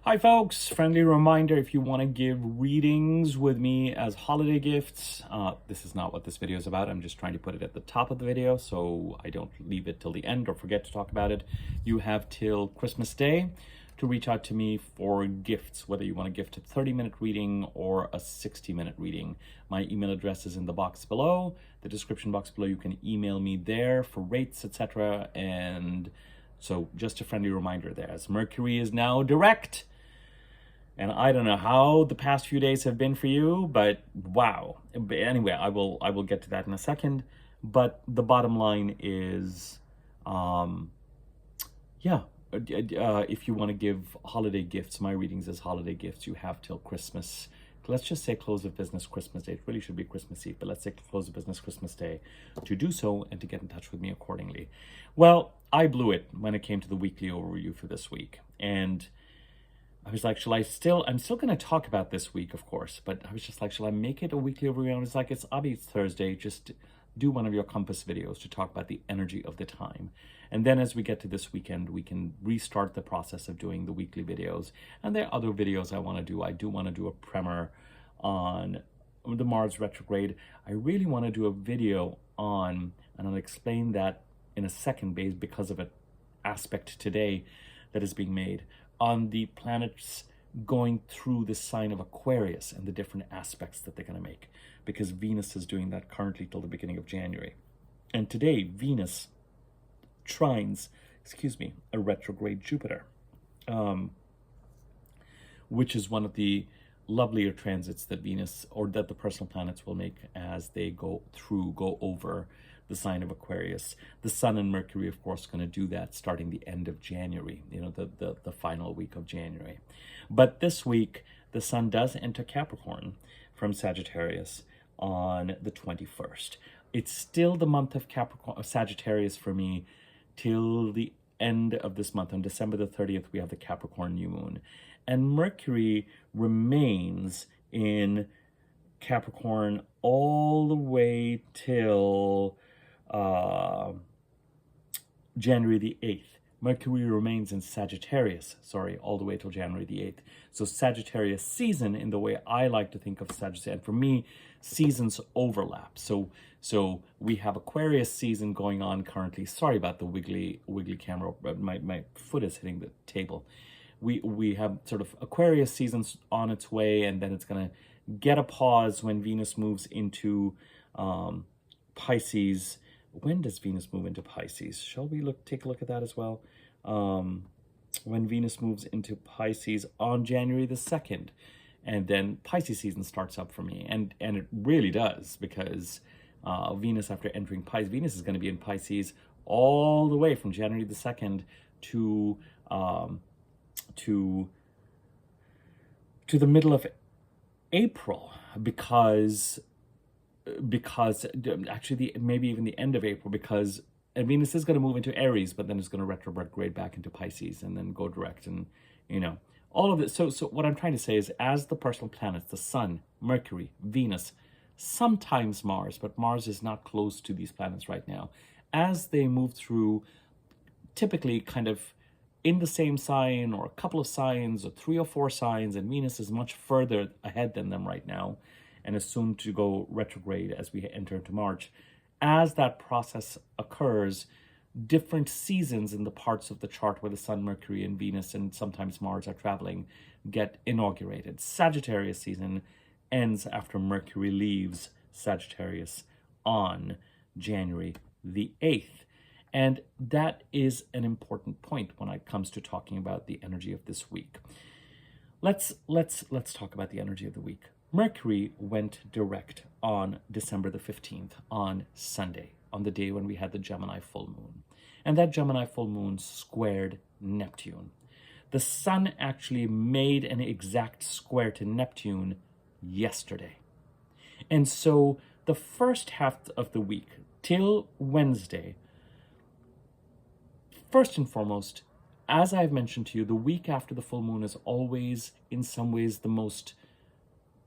Hi folks, friendly reminder if you want to give readings with me as holiday gifts, this is not what this video is about. I'm just trying to put it at the top of the video so I don't leave it till the end or forget to talk about it. You have till Christmas Day to reach out to me for gifts, whether you want to gift a 30-minute reading or a 60-minute reading. My email address is in the box below, the description box below. You can email me there for rates, etc. And so just a friendly reminder there, as Mercury is now direct. And I don't know how the past few days have been for you, but wow. But anyway, I will get to that in a second. But the bottom line is, if you want to give holiday gifts, my readings as holiday gifts, you have till Christmas. Let's just say close of business Christmas Day. It really should be Christmas Eve, but let's say close of business Christmas Day to do so and to get in touch with me accordingly. Well, I blew it when it came to the weekly overview for this week. And I was like, I'm still going to talk about this week, of course, but I was just like, shall I make it a weekly overview? I was like, it's Thursday, just do one of your compass videos to talk about the energy of the time. And then as we get to this weekend, we can restart the process of doing the weekly videos. And there are other videos I want to do. I do want to do a primer on the Mars retrograde. I really want to do a video on, and I'll explain that in a second because of an aspect today that is being made on the planets going through the sign of Aquarius and the different aspects that they're going to make, because Venus is doing that currently till the beginning of January. And today, Venus trines, a retrograde Jupiter, which is one of the lovelier transits that Venus, or that the personal planets will make as they go over the sign of Aquarius. The Sun and Mercury, of course, going to do that starting the end of January, the final week of January. But this week, the Sun does enter Capricorn from Sagittarius on the 21st. It's still the month of Sagittarius for me till the end of this month. On December the 30th, we have the Capricorn new moon. And Mercury remains in Capricorn all the way till January the 8th. Mercury remains in Sagittarius, all the way till January the 8th. So Sagittarius season, in the way I like to think of Sagittarius, and for me, seasons overlap. So we have Aquarius season going on currently. Sorry about the wiggly camera, but my foot is hitting the table. We have sort of Aquarius seasons on its way, and then it's going to get a pause when Venus moves into Pisces. When does Venus move into Pisces? Shall we take a look at that as well? When Venus moves into Pisces on January the 2nd, and then Pisces season starts up for me, and it really does, because Venus, after entering Pisces, Venus is going to be in Pisces all the way from January the 2nd to the middle of April, because actually maybe even the end of April, because Venus is going to move into Aries, but then it's going to retrograde back into Pisces and then go direct, and all of it. So what I'm trying to say is, as the personal planets, the Sun, Mercury, Venus, sometimes Mars, but Mars is not close to these planets right now, as they move through, typically kind of in the same sign or a couple of signs or 3 or 4 signs, and Venus is much further ahead than them right now and is soon to go retrograde as we enter into March. As that process occurs, different seasons in the parts of the chart where the Sun, Mercury, and Venus, and sometimes Mars are traveling, get inaugurated. Sagittarius season ends after Mercury leaves Sagittarius on January the 8th. And that is an important point when it comes to talking about the energy of this week. Let's talk about the energy of the week. Mercury went direct on December the 15th, on Sunday, on the day when we had the Gemini full moon. And that Gemini full moon squared Neptune. The Sun actually made an exact square to Neptune yesterday. And so the first half of the week, till Wednesday, first and foremost, as I've mentioned to you, the week after the full moon is always, in some ways, the most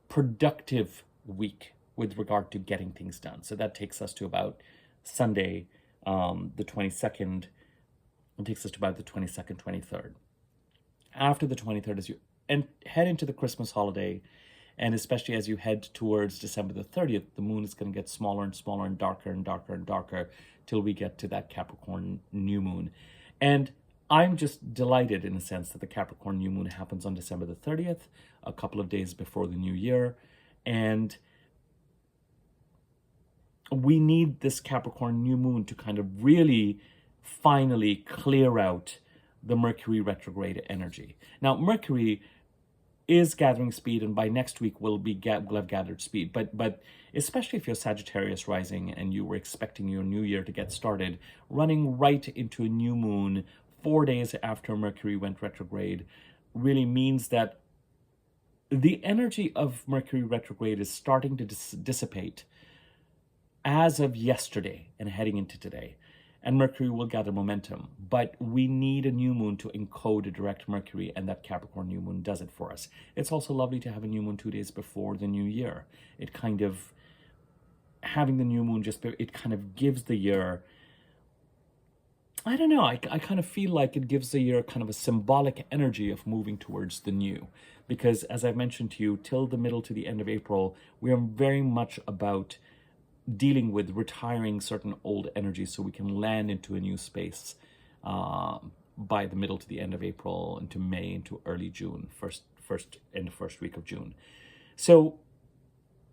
productive week with regard to getting things done. So that takes us to about Sunday, the 22nd. It takes us to about the 22nd, 23rd. after the 23rd, as you and head into the Christmas holiday, and especially as you head towards December the 30th, the moon is going to get smaller and smaller and darker and darker and darker till we get to that Capricorn new moon. And I'm just delighted in a sense that the Capricorn new moon happens on December the 30th, a couple of days before the new year. And we need this Capricorn new moon to kind of really finally clear out the Mercury retrograde energy. Now, Mercury is gathering speed, and by next week will have gathered speed. But especially if you're Sagittarius rising and you were expecting your new year to get started, running right into a new moon 4 days after Mercury went retrograde really means that the energy of Mercury retrograde is starting to dissipate as of yesterday and heading into today. And Mercury will gather momentum. But we need a new moon to encode a direct Mercury, and that Capricorn new moon does it for us. It's also lovely to have a new moon 2 days before the new year. It kind of, having the new moon it kind of gives the year, I don't know, I kind of feel like it gives the year kind of a symbolic energy of moving towards the new. Because as I've mentioned to you, till the middle to the end of April, we are very much about dealing with retiring certain old energies so we can land into a new space by the middle to the end of April, into May, into early June, first week of June. So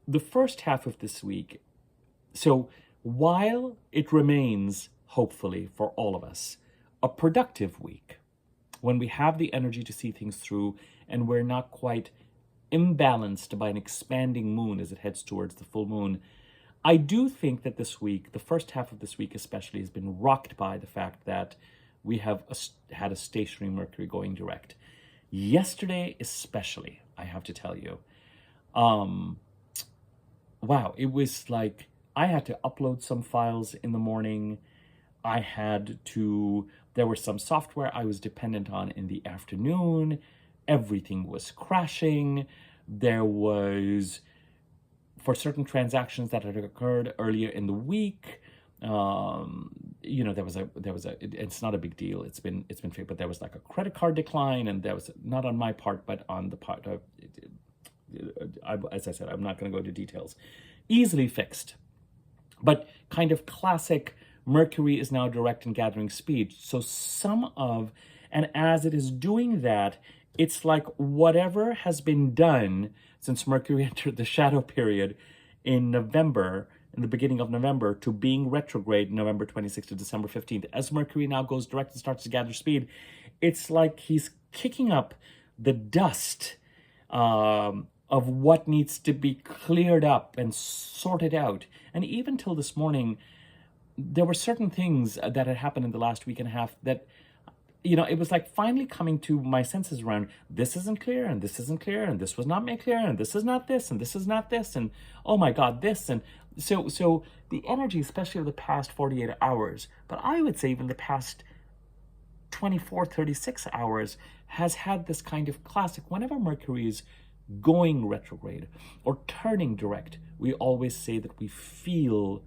the first half of this week, so while it remains, hopefully for all of us, a productive week, when we have the energy to see things through and we're not quite imbalanced by an expanding moon as it heads towards the full moon, I do think that this week, the first half of this week especially, has been rocked by the fact that we have had a stationary Mercury going direct. Yesterday especially, I have to tell you, wow, it was like I had to upload some files in the morning. There was some software I was dependent on in the afternoon. Everything was crashing. There was, for certain transactions that had occurred earlier in the week, there was it's not a big deal. It's been fixed, but there was like a credit card decline, and there was, not on my part, but on the part of, as I said, I'm not going to go into details. Easily fixed, but kind of classic. Mercury is now direct and gathering speed. So and as it is doing that, it's like whatever has been done since Mercury entered the shadow period in November, in the beginning of November, to being retrograde November 26th to December 15th. As Mercury now goes direct and starts to gather speed, it's like he's kicking up the dust of what needs to be cleared up and sorted out. And even till this morning, there were certain things that had happened in the last week and a half that, it was like finally coming to my senses around, this isn't clear, and this isn't clear, and this was not made clear, and this is not this, and this is not this, and oh my God, this. And so the energy, especially of the past 48 hours, but I would say even the past 24, 36 hours, has had this kind of classic, whenever Mercury is going retrograde or turning direct, we always say that we feel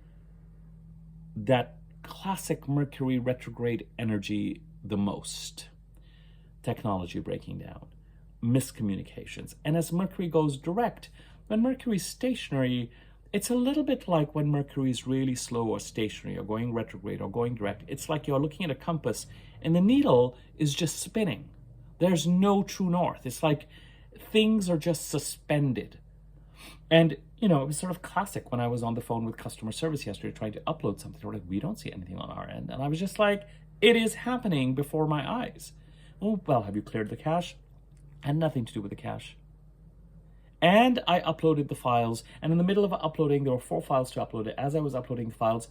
that classic Mercury retrograde energy the most. Technology breaking down, miscommunications. And as Mercury goes direct, when Mercury's stationary, it's a little bit like when Mercury is really slow or stationary or going retrograde or going direct. It's like you're looking at a compass and the needle is just spinning. There's no true north. It's like things are just suspended. And, it was sort of classic when I was on the phone with customer service yesterday trying to upload something. They were like, we don't see anything on our end. And I was just like, it is happening before my eyes. Oh, well, have you cleared the cache? Had nothing to do with the cache. And I uploaded the files. And in the middle of uploading, there were 4 files to upload. As I was uploading the files,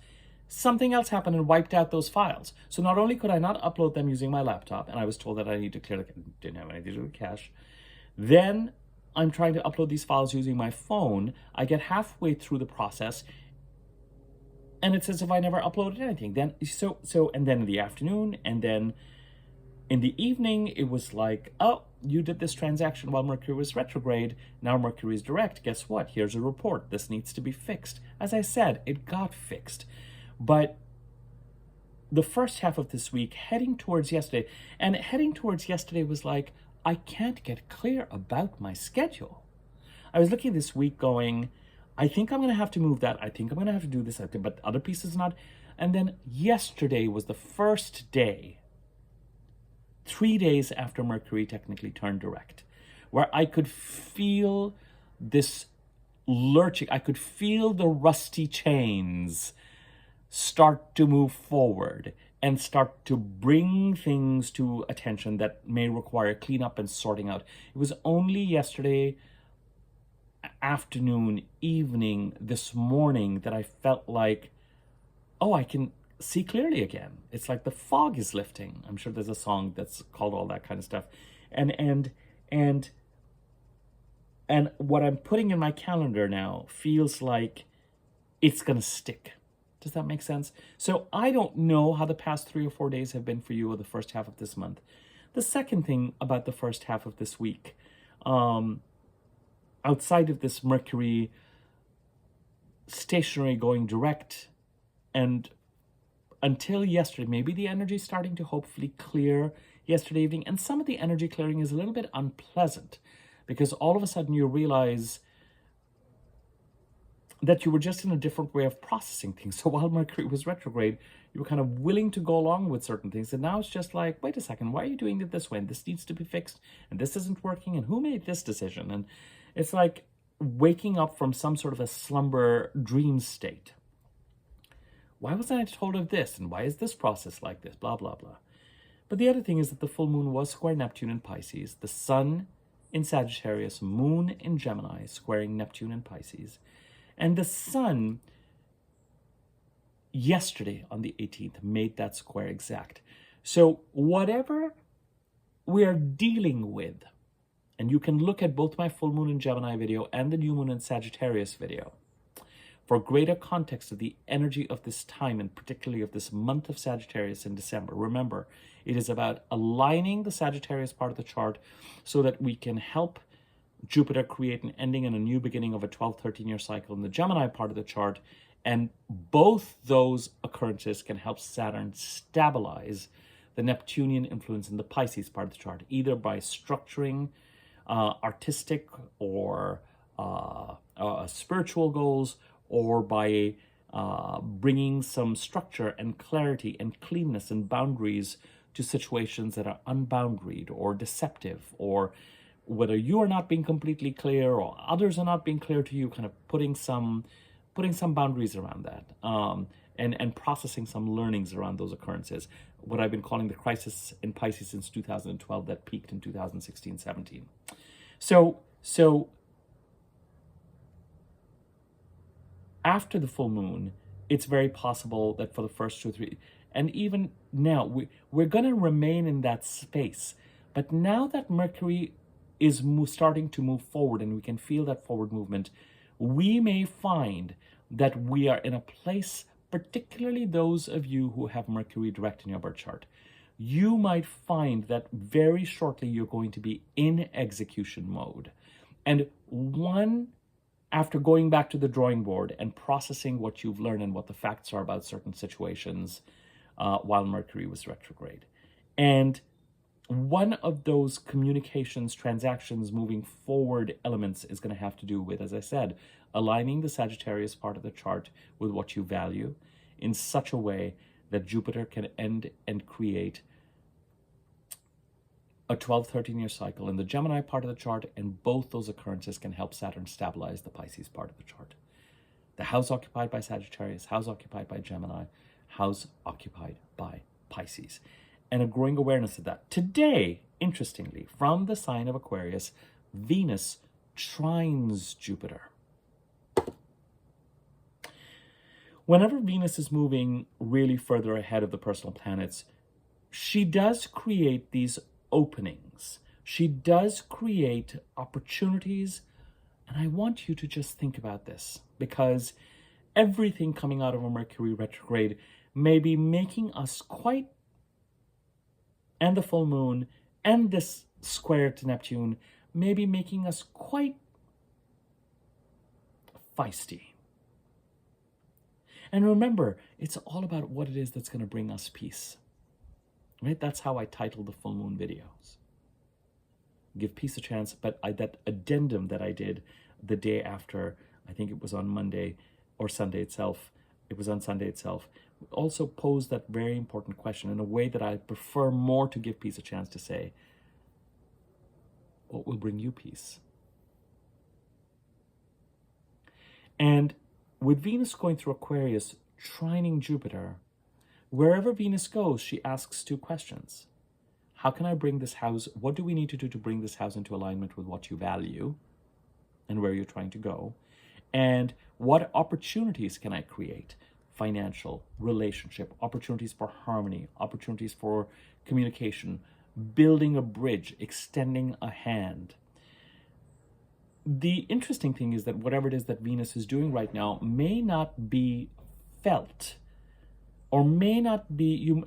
something else happened and wiped out those files. So not only could I not upload them using my laptop, and I was told that I need to clear didn't have anything to do with cache, then I'm trying to upload these files using my phone. I get halfway through the process, and it's as if I never uploaded anything. And then in the afternoon, and then in the evening, it was like, oh, you did this transaction while Mercury was retrograde. Now Mercury is direct. Guess what? Here's a report. This needs to be fixed. As I said, it got fixed. But the first half of this week, heading towards yesterday was like, I can't get clear about my schedule. I was looking this week going, I think I'm going to have to move that. I think I'm going to have to do this, but other pieces not. And then yesterday was the first day, 3 days after Mercury technically turned direct, where I could feel this lurching. I could feel the rusty chains start to move forward and start to bring things to attention that may require cleanup and sorting out. It was only yesterday afternoon, evening, this morning that I felt like, oh, I can see clearly again. It's like the fog is lifting. I'm sure there's a song that's called all that kind of stuff. And what I'm putting in my calendar now feels like it's going to stick. Does that make sense? So I don't know how the past 3 or 4 days have been for you or the first half of this month. The second thing about the first half of this week, outside of this Mercury stationary going direct, and until yesterday, maybe the energy is starting to hopefully clear yesterday evening, and some of the energy clearing is a little bit unpleasant because all of a sudden you realize that you were just in a different way of processing things. So while Mercury was retrograde, you were kind of willing to go along with certain things. And now it's just like, wait a second, why are you doing it this way? And this needs to be fixed. And this isn't working. And who made this decision? And it's like waking up from some sort of a slumber dream state. Why wasn't I told of this? And why is this process like this? Blah, blah, blah. But the other thing is that the full moon was square Neptune in Pisces, the sun in Sagittarius, moon in Gemini, squaring Neptune in Pisces. And the sun, yesterday on the 18th, made that square exact. So whatever we are dealing with, and you can look at both my full moon in Gemini video and the new moon in Sagittarius video, for greater context of the energy of this time, and particularly of this month of Sagittarius in December. Remember, it is about aligning the Sagittarius part of the chart so that we can help Jupiter create an ending and a new beginning of a 12, 13-year cycle in the Gemini part of the chart. And both those occurrences can help Saturn stabilize the Neptunian influence in the Pisces part of the chart, either by structuring artistic or spiritual goals, or by bringing some structure and clarity and cleanness and boundaries to situations that are unboundaried or deceptive, or whether you are not being completely clear or others are not being clear to you, kind of putting some boundaries around that, and processing some learnings around those occurrences. What I've been calling the crisis in Pisces since 2012 that peaked in 2016-17. So after the full moon, it's very possible that for the first 2 or 3, and even now, we're going to remain in that space. But now that Mercury is starting to move forward and we can feel that forward movement, we may find that we are in a place, particularly those of you who have Mercury direct in your birth chart, you might find that very shortly you're going to be in execution mode. And after going back to the drawing board and processing what you've learned and what the facts are about certain situations while Mercury was retrograde. And one of those communications, transactions, moving forward elements is going to have to do with, as I said, aligning the Sagittarius part of the chart with what you value in such a way that Jupiter can end and create a 12, 13-year cycle in the Gemini part of the chart, and both those occurrences can help Saturn stabilize the Pisces part of the chart. The house occupied by Sagittarius, house occupied by Gemini, house occupied by Pisces. And a growing awareness of that. Today, interestingly, from the sign of Aquarius, Venus trines Jupiter. Whenever Venus is moving really further ahead of the personal planets, she does create these openings. She does create opportunities. And I want you to just think about this, because everything coming out of a Mercury retrograde may be making us quite, and the full moon, and this square to Neptune, may be making us quite feisty. And remember, it's all about what it is that's going to bring us peace. Right? That's how I titled the full moon videos. give peace a chance. But that addendum that I did the day after, I think it was on Monday or Sunday itself, it was on Sunday itself, also posed that very important question in a way that I prefer more to give peace a chance to say, what will bring you peace? And with Venus going through Aquarius, trining Jupiter, wherever Venus goes, she asks two questions. How can I bring this house? What do we need to do to bring this house into alignment with what you value and where you're trying to go? And what opportunities can I create? Financial, relationship, opportunities for harmony, opportunities for communication, building a bridge, extending a hand. The interesting thing is that whatever it is that Venus is doing right now may not be felt, or may not be,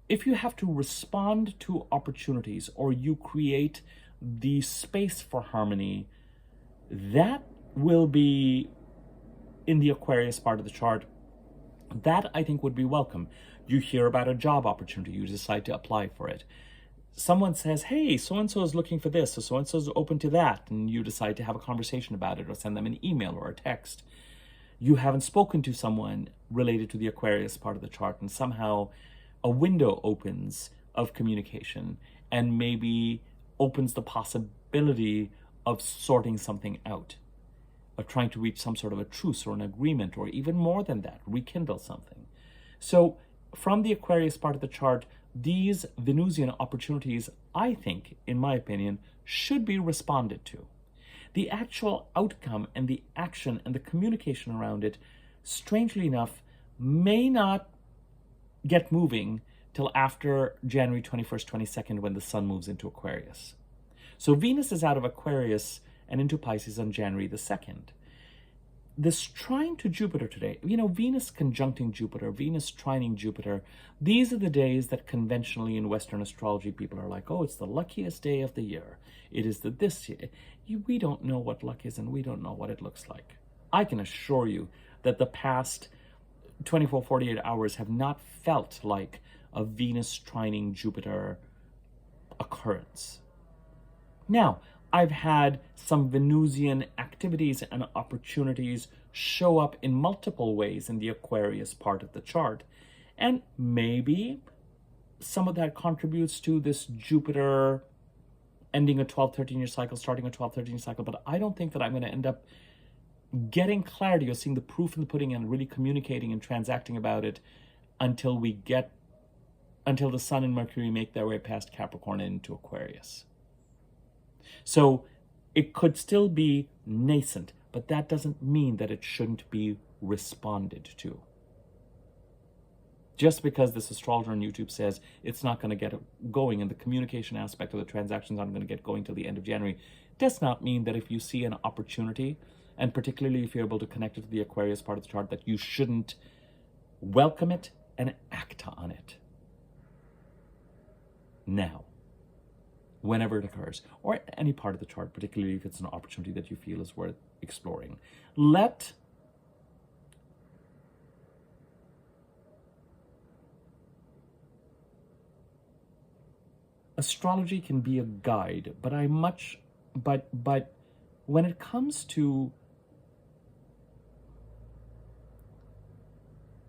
if you have to respond to opportunities or you create the space for harmony, that will be in the Aquarius part of the chart. That I think would be welcome. You hear about a job opportunity, you decide to apply for it. Someone says, hey, so-and-so is looking for this, or so-and-so is open to that, and you decide to have a conversation about it or send them an email or a text. You haven't spoken to someone related to the Aquarius part of the chart, and somehow a window opens of communication and maybe opens the possibility of sorting something out, of trying to reach some sort of a truce or an agreement, or even more than that, rekindle something. So from the Aquarius part of the chart, these Venusian opportunities, I think, in my opinion, should be responded to. The actual outcome and the action and the communication around it, strangely enough, may not get moving till after January 21st, 22nd, when the sun moves into Aquarius. So Venus is out of Aquarius and into Pisces on January the 2nd. This trine to Jupiter today, Venus conjuncting Jupiter, Venus trining Jupiter, these are the days that conventionally in Western astrology people are like, oh, it's the luckiest day of the year. It is this year. We don't know what luck is and we don't know what it looks like. I can assure you that the past 24, 48 hours have not felt like a Venus trining Jupiter occurrence. Now, I've had some Venusian activities and opportunities show up in multiple ways in the Aquarius part of the chart. And maybe some of that contributes to this Jupiter ending a 12, 13-year cycle, starting a 12, 13-year cycle. But I don't think that I'm going to end up getting clarity or seeing the proof in the pudding and really communicating and transacting about it until the Sun and Mercury make their way past Capricorn and into Aquarius. So it could still be nascent, but that doesn't mean that it shouldn't be responded to. Just because this astrologer on YouTube says it's not going to get going and the communication aspect of the transactions aren't going to get going till the end of January, does not mean that if you see an opportunity, and particularly if you're able to connect it to the Aquarius part of the chart, that you shouldn't welcome it and act on it now, whenever it occurs, or any part of the chart, particularly if it's an opportunity that you feel is worth exploring. Astrology can be a guide, but when it comes to,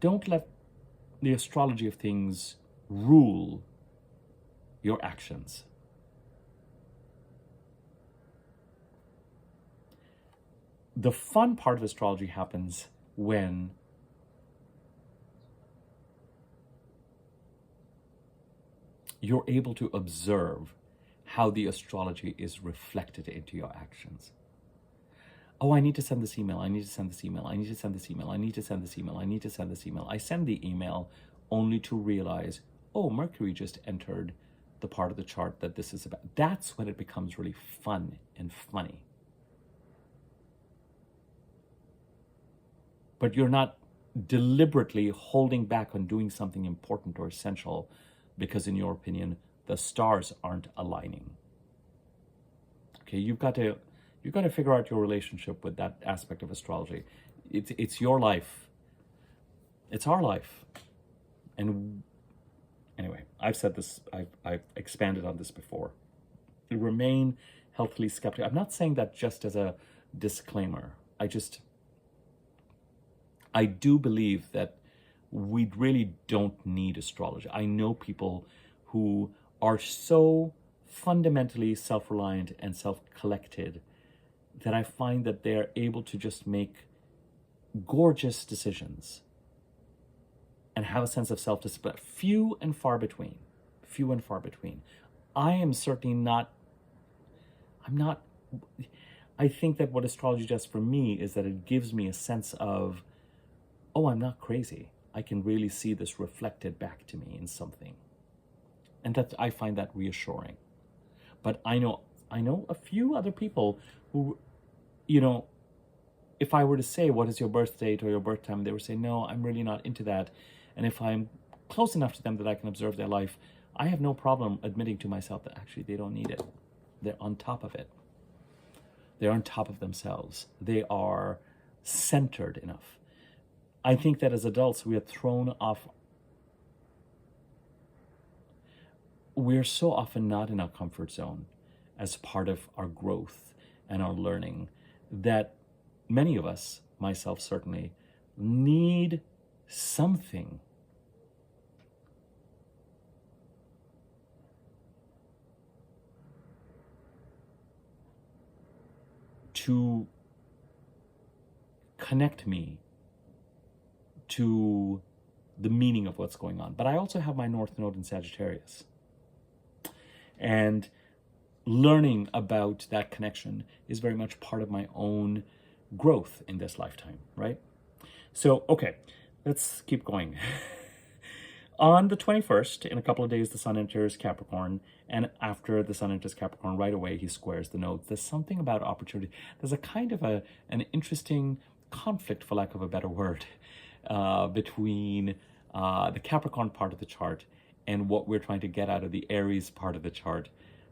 don't let the astrology of things rule your actions. The fun part of astrology happens when you're able to observe how the astrology is reflected into your actions. Oh, I need to send this email. I need to send this email. I need to send this email. I need to send this email. I need to send this email. I send the email only to realize, oh, Mercury just entered the part of the chart that this is about. That's when it becomes really fun and funny. But you're not deliberately holding back on doing something important or essential because, in your opinion, the stars aren't aligning. Okay, you've got to figure out your relationship with that aspect of astrology. It's your life. It's our life. And anyway, I've said this, I've expanded on this before. Remain healthily skeptical. I'm not saying that just as a disclaimer. I do believe that we really don't need astrology. I know people who are so fundamentally self-reliant and self-collected that I find that they're able to just make gorgeous decisions and have a sense of self-discipline. Few and far between. Few and far between. I am certainly not, I think that what astrology does for me is that it gives me a sense of, oh, I'm not crazy. I can really see this reflected back to me in something. And that I find that reassuring. But I know a few other people who, if I were to say, what is your birth date or your birth time, they would say, no, I'm really not into that. And if I'm close enough to them that I can observe their life, I have no problem admitting to myself that actually they don't need it. They're on top of it. They're on top of themselves. They are centered enough. I think that as adults, we are thrown off. We're so often not in our comfort zone as part of our growth and our learning that many of us, myself certainly, need something to connect me to the meaning of what's going on. But I also have my North Node in Sagittarius. And learning about that connection is very much part of my own growth in this lifetime, right? So, okay, let's keep going. On the 21st, in a couple of days, the sun enters Capricorn, and after the sun enters Capricorn, right away, he squares the nodes. There's something about opportunity. There's a kind of an interesting conflict, for lack of a better word, between the Capricorn part of the chart and what we're trying to get out of the Aries part of the chart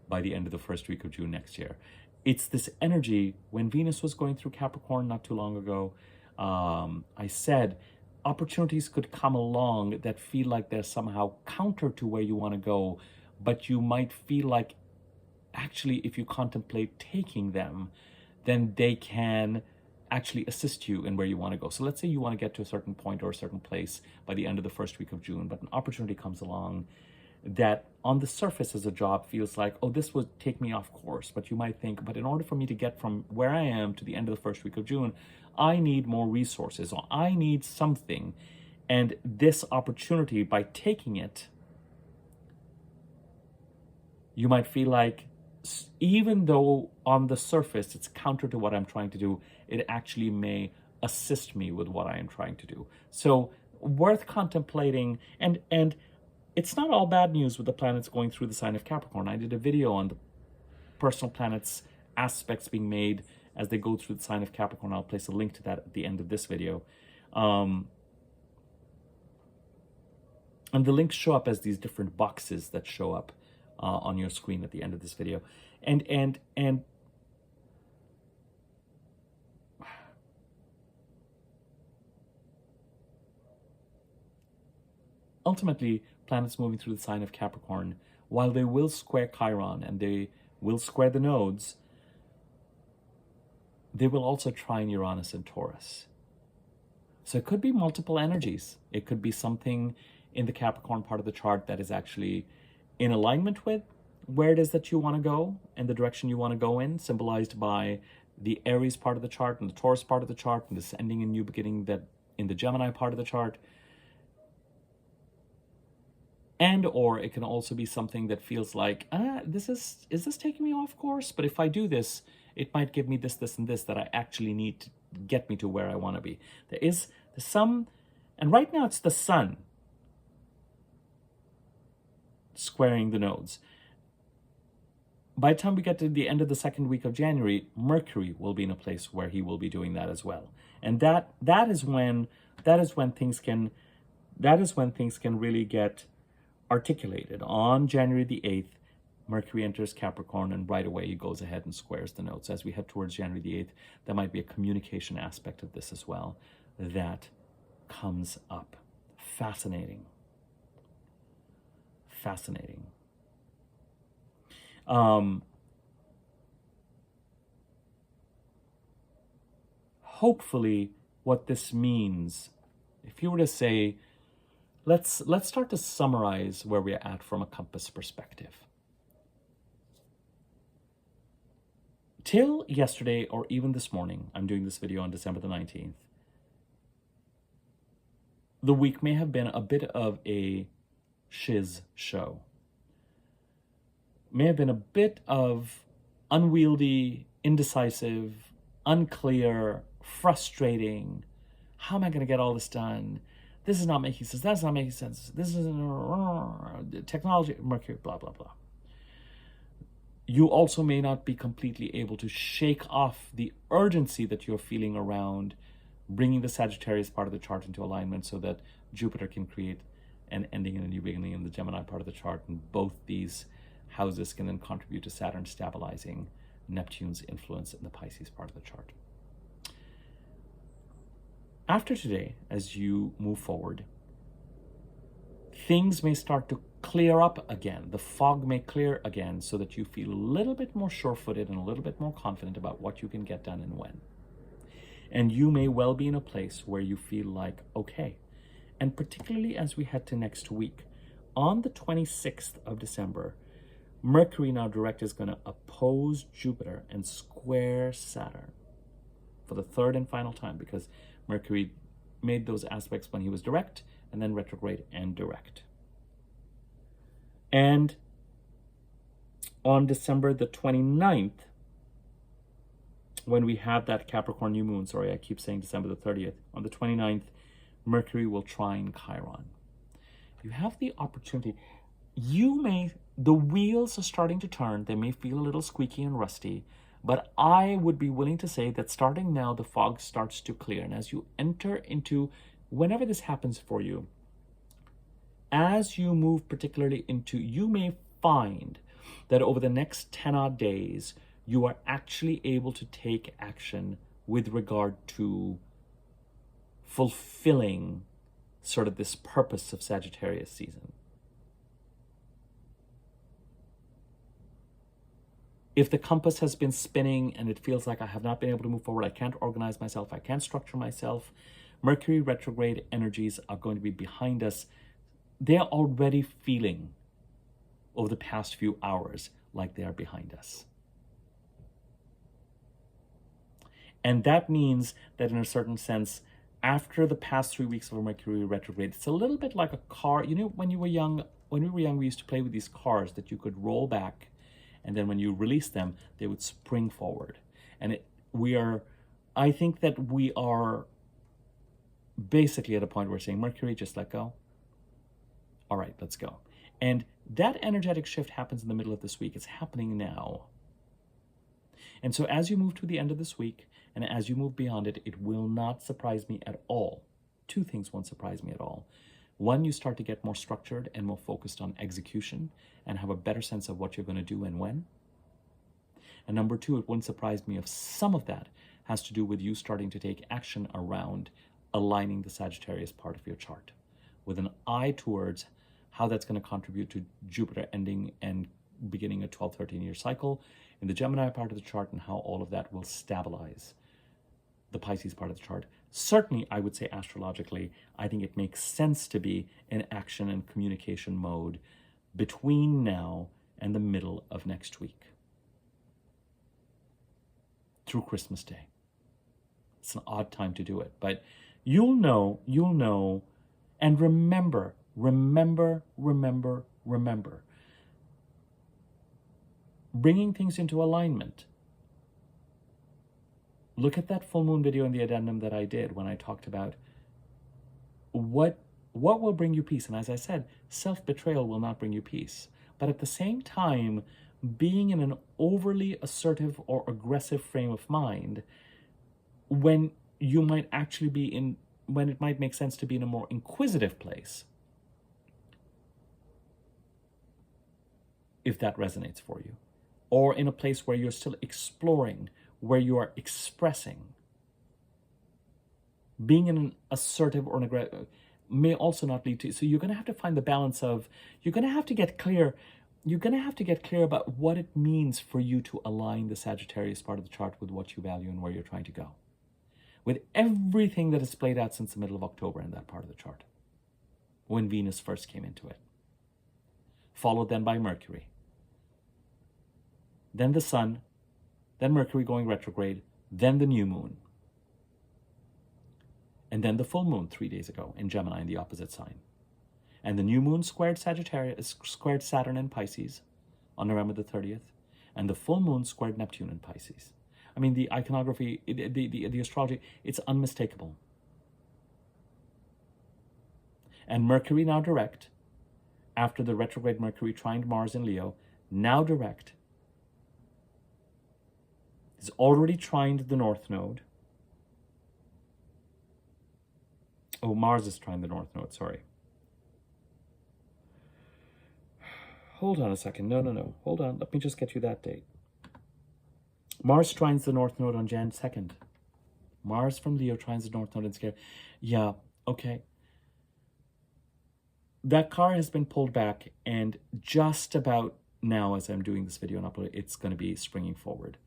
by the end of the first week of June next year. It's this energy. When Venus was going through Capricorn not too long ago, I said opportunities could come along that feel like they're somehow counter to where you want to go, but you might feel like actually if you contemplate taking them, then they can actually assist you in where you want to go. So let's say you want to get to a certain point or a certain place by the end of the first week of June, but an opportunity comes along that on the surface as a job feels like, oh, this would take me off course. But you might think, but in order for me to get from where I am to the end of the first week of June, I need more resources, or I need something. And this opportunity, by taking it, you might feel like, even though on the surface it's counter to what I'm trying to do, it actually may assist me with what I am trying to do. So worth contemplating. And it's not all bad news with the planets going through the sign of Capricorn. I did a video on the personal planets aspects being made as they go through the sign of Capricorn. I'll place a link to that at the end of this video. And the links show up as these different boxes that show up on your screen at the end of this video. And ultimately, planets moving through the sign of Capricorn, while they will square Chiron and they will square the nodes, they will also trine Uranus and Taurus. So it could be multiple energies. It could be something in the Capricorn part of the chart that is actually in alignment with where it is that you want to go and the direction you want to go in, symbolized by the Aries part of the chart and the Taurus part of the chart and this ending and new beginning that in the Gemini part of the chart. And or it can also be something that feels like, is this taking me off course? But if I do this, it might give me this, this, and this that I actually need to get me to where I want to be. There's some, and right now it's the sun squaring the nodes. By the time we get to the end of the second week of January, Mercury will be in a place where he will be doing that as well. And that is when things can really get articulated. On January the 8th, Mercury enters Capricorn, and right away he goes ahead and squares the nodes. As we head towards January the 8th, there might be a communication aspect of this as well that comes up. Fascinating. Fascinating. hopefully what this means, if you were to say, let's start to summarize where we're at from a compass perspective. Till yesterday, or even this morning, I'm doing this video on December the 19th, the week may have been a bit of a shiz show. May have been a bit of unwieldy, indecisive, unclear, frustrating. How am I going to get all this done? This is not making sense. That's not making sense. This is technology, Mercury, blah, blah, blah. You also may not be completely able to shake off the urgency that you're feeling around bringing the Sagittarius part of the chart into alignment so that Jupiter can create an ending and a new beginning in the Gemini part of the chart. And both these houses can then contribute to Saturn stabilizing Neptune's influence in the Pisces part of the chart. After today, as you move forward, things may start to clear up again. The fog may clear again so that you feel a little bit more sure-footed and a little bit more confident about what you can get done and when. And you may well be in a place where you feel like, okay, and particularly as we head to next week, on the 26th of December, Mercury now direct is going to oppose Jupiter and square Saturn for the third and final time, because Mercury made those aspects when he was direct and then retrograde and direct. And on December the 29th, when we have that Capricorn new moon, sorry, I keep saying December the 30th, on the 29th, Mercury will trine Chiron. You have the opportunity, the wheels are starting to turn, they may feel a little squeaky and rusty, but I would be willing to say that starting now, the fog starts to clear. And as you enter into, whenever this happens for you, as you move particularly into, you may find that over the next 10 odd days, you are actually able to take action with regard to fulfilling sort of this purpose of Sagittarius season. If the compass has been spinning and it feels like I have not been able to move forward, I can't organize myself, I can't structure myself, Mercury retrograde energies are going to be behind us. They're already feeling over the past few hours like they are behind us. And that means that in a certain sense, after the past 3 weeks of a Mercury retrograde, it's a little bit like a car. You know, when we were young, we used to play with these cars that you could roll back, and then when you release them, they would spring forward. And I think that we are basically at a point where we're saying, Mercury, just let go. All right, let's go. And that energetic shift happens in the middle of this week. It's happening now. And so as you move to the end of this week, and as you move beyond it, it will not surprise me at all. Two things won't surprise me at all. One, you start to get more structured and more focused on execution and have a better sense of what you're going to do and when. And number two, it wouldn't surprise me if some of that has to do with you starting to take action around aligning the Sagittarius part of your chart with an eye towards how that's going to contribute to Jupiter ending and beginning a 12, 13-year cycle in the Gemini part of the chart, and how all of that will stabilize the Pisces part of the chart. Certainly, I would say astrologically, I think it makes sense to be in action and communication mode between now and the middle of next week through Christmas Day. It's an odd time to do it, but you'll know, and remember, bringing things into alignment. Look at that full moon video in the addendum that I did when I talked about what will bring you peace. And as I said, self-betrayal will not bring you peace. But at the same time, being in an overly assertive or aggressive frame of mind, when you might actually be when it might make sense to be in a more inquisitive place, if that resonates for you, or in a place where you're still exploring, where you are expressing. Being in an assertive or an aggressive may also not lead to, so you're going to have to find the balance of, you're going to have to get clear about what it means for you to align the Sagittarius part of the chart with what you value and where you're trying to go. with everything that has played out since the middle of October in that part of the chart, when Venus first came into it. Followed then by Mercury. Then the Sun, then Mercury going retrograde, then the new moon. And then the full moon 3 days ago in Gemini in the opposite sign. And the new moon squared Saturn in Pisces on November the 30th. And the full moon squared Neptune in Pisces. I mean, the iconography, the astrology, it's unmistakable. And Mercury now direct, after the retrograde Mercury trined Mars in Leo, now direct, is already trined the North Node. Oh, Mars is trined the North Node, sorry. Hold on a second. No. Hold on. Let me just get you that date. Mars trines the North Node on Jan 2nd. Mars from Leo trines the North Node in Scare. Yeah, okay. That car has been pulled back, and just about now, as I'm doing this video and upload, it's going to be springing forward.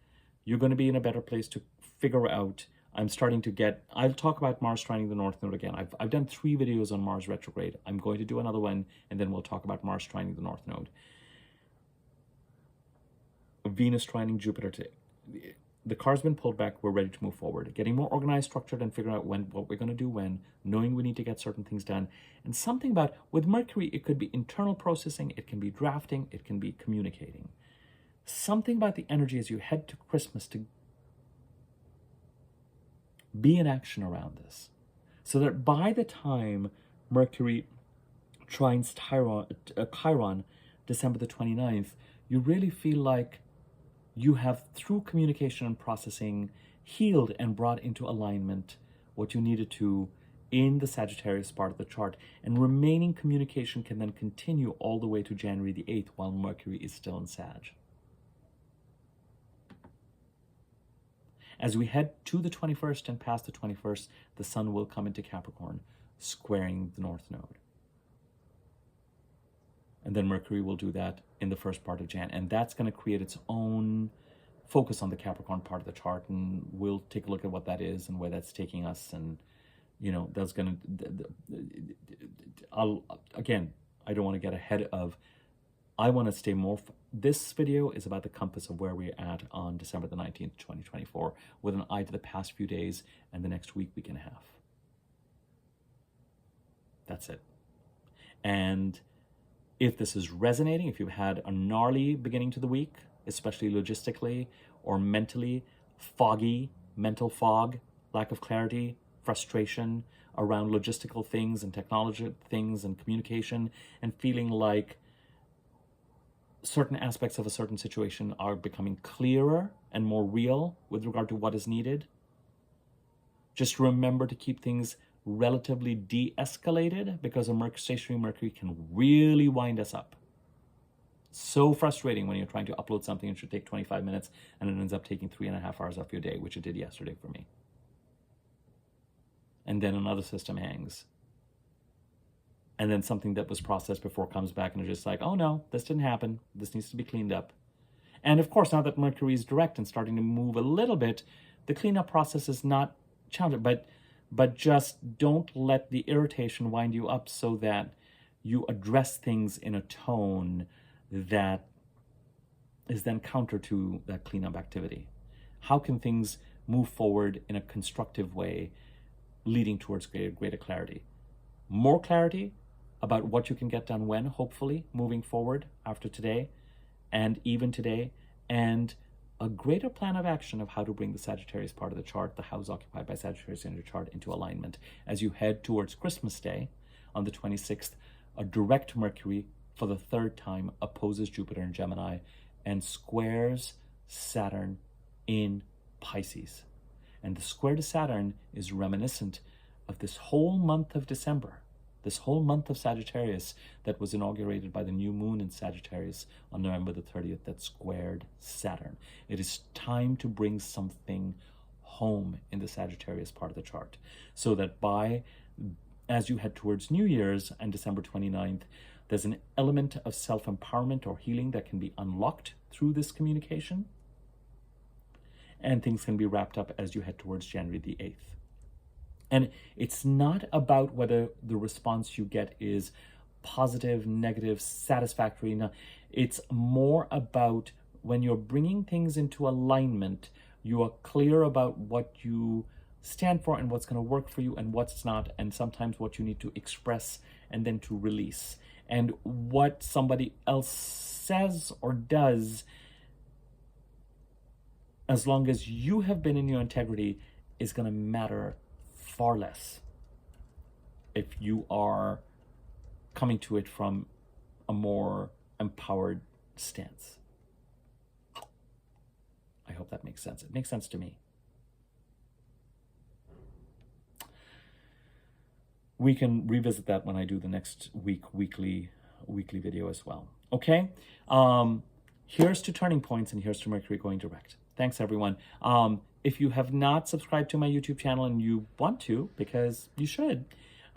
You're going to be in a better place to figure out. I'm starting to get, I'll talk about Mars trining the North Node again. I've done 3 videos on Mars retrograde. I'm going to do another one, and then we'll talk about Mars trining the North Node. Venus trining Jupiter. The car's been pulled back. We're ready to move forward. Getting more organized, structured, and figuring out what we're going to do when, knowing we need to get certain things done. And something about, with Mercury, it could be internal processing, it can be drafting, it can be communicating. Something about the energy as you head to Christmas to be in action around this, so that by the time Mercury trines Chiron, December the 29th, you really feel like you have, through communication and processing, healed and brought into alignment what you needed to in the Sagittarius part of the chart. And remaining communication can then continue all the way to January the 8th while Mercury is still in Sag. As we head to the 21st and past the 21st, the Sun will come into Capricorn, squaring the North Node. And then Mercury will do that in the first part of Jan. And that's going to create its own focus on the Capricorn part of the chart. And we'll take a look at what that is and where that's taking us. And, you know, that's going to, again, I don't want to get ahead of, I want to stay more, this video is about the compass of where we're at on December the 19th, 2024, with an eye to the past few days and the next week and a half. That's it. And if this is resonating, if you've had a gnarly beginning to the week, especially logistically or mentally, foggy, mental fog, lack of clarity, frustration around logistical things and technology things and communication, and feeling like certain aspects of a certain situation are becoming clearer and more real with regard to what is needed, just remember to keep things relatively de-escalated, because a stationary Mercury can really wind us up. So frustrating when you're trying to upload something and it should take 25 minutes and it ends up taking 3.5 hours off your day, which it did yesterday for me. And then another system hangs. And then something that was processed before comes back and it's just like, oh no, this didn't happen. This needs to be cleaned up. And of course, now that Mercury is direct and starting to move a little bit, the cleanup process is not challenging, but just don't let the irritation wind you up, so that you address things in a tone that is then counter to that cleanup activity. How can things move forward in a constructive way, leading towards greater clarity? More clarity about what you can get done when, hopefully, moving forward after today, and even today, and a greater plan of action of how to bring the Sagittarius part of the chart, the house occupied by Sagittarius in your chart, into alignment as you head towards Christmas Day on the 26th. A direct Mercury, for the 3rd time, opposes Jupiter in Gemini and squares Saturn in Pisces. And the square to Saturn is reminiscent of this whole month of December, this whole month of Sagittarius that was inaugurated by the new moon in Sagittarius on November the 30th that squared Saturn. It is time to bring something home in the Sagittarius part of the chart, so that as you head towards New Year's and December 29th, there's an element of self-empowerment or healing that can be unlocked through this communication, and things can be wrapped up as you head towards January the 8th. And it's not about whether the response you get is positive, negative, satisfactory. No, it's more about when you're bringing things into alignment, you are clear about what you stand for and what's going to work for you and what's not, and sometimes what you need to express and then to release. And what somebody else says or does, as long as you have been in your integrity, is going to matter far less if you are coming to it from a more empowered stance. I hope that makes sense. It makes sense to me. We can revisit that when I do the next weekly video as well. Okay? Here's to turning points, and here's to Mercury going direct. Thanks, everyone. If you have not subscribed to my YouTube channel and you want to, because you should,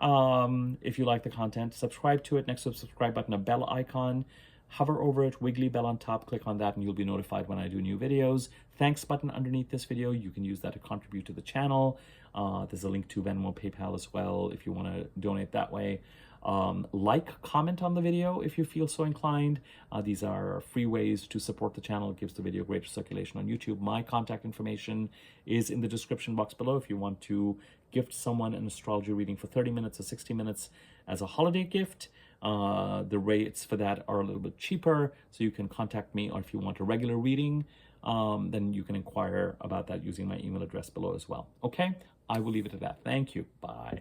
if you like the content, subscribe to it. Next to the subscribe button, a bell icon. Hover over it, wiggly bell on top, click on that, and you'll be notified when I do new videos. Thanks button underneath this video. You can use that to contribute to the channel. There's a link to Venmo, PayPal as well if you want to donate that way. Like, comment on the video if you feel so inclined. These are free ways to support the channel. It gives the video greater circulation on YouTube. My contact information is in the description box below if you want to gift someone an astrology reading for 30 minutes or 60 minutes as a holiday gift. The rates for that are a little bit cheaper, so you can contact me, or if you want a regular reading, then you can inquire about that using my email address below as well. Okay, I will leave it at that. Thank you. Bye.